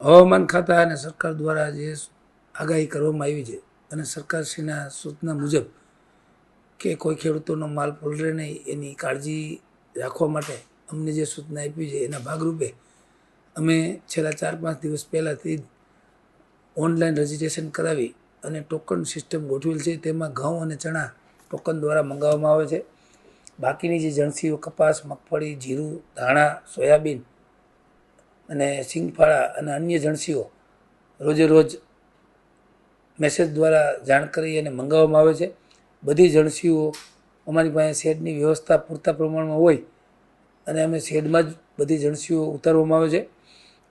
હવામાન ખાતા અને સરકાર દ્વારા જે આગાહી કરવામાં આવી છે અને સરકારશ્રીના સૂચના મુજબ કે કોઈ ખેડૂતોનો માલ પલળે નહીં એની કાળજી રાખવા માટે અમને જે સૂચના આપી છે એના ભાગરૂપે અમે છેલ્લા 4-5 દિવસ પહેલાંથી જ ઓનલાઈન રજિસ્ટ્રેશન કરાવી અને ટોકન સિસ્ટમ ગોઠવેલ છે. તેમાં ઘઉં અને ચણા ટોકન દ્વારા મંગાવવામાં આવે છે. બાકીની જે જણસીઓ કપાસ, મગફળી, જીરું, ધાણા, સોયાબીન અને સિંગફાળા અને અન્ય જણસીઓ રોજે રોજ મેસેજ દ્વારા જાણ કરી અને મંગાવવામાં આવે છે. બધી જણસીઓ અમારી પાસે શેડની વ્યવસ્થા પૂરતા પ્રમાણમાં હોય અને અમે શેડમાં જ બધી જણસીઓ ઉતારવામાં આવે છે.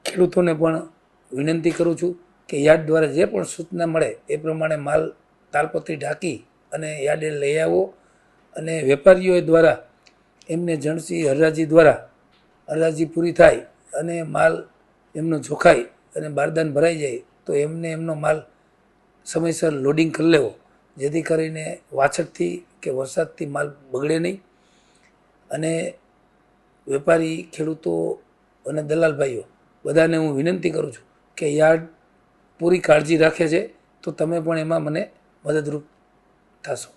ખેડૂતોને પણ વિનંતી કરું છું કે યાર્ડ દ્વારા જે પણ સૂચના મળે એ પ્રમાણે માલ તાલપત્રી ઢાંકી અને યાર્ડે લઈ આવો અને વેપારીઓ દ્વારા એમને જણસી હરાજી દ્વારા હરાજી પૂરી થાય અને માલ એમનો જોખાય અને બારદાન ભરાઈ જાય તો એમને એમનો માલ સમયસર લોડિંગ કરી લેવો, જેથી કરીને વાછટથી કે વરસાદથી માલ બગડે નહીં. અને વેપારી ખેડૂતો અને દલાલ ભાઈઓ બધાને હું વિનંતી કરું છું કે યાર્ડ પૂરી કાળજી રાખે છે તો તમે પણ એમાં મને મદદરૂપ થશો.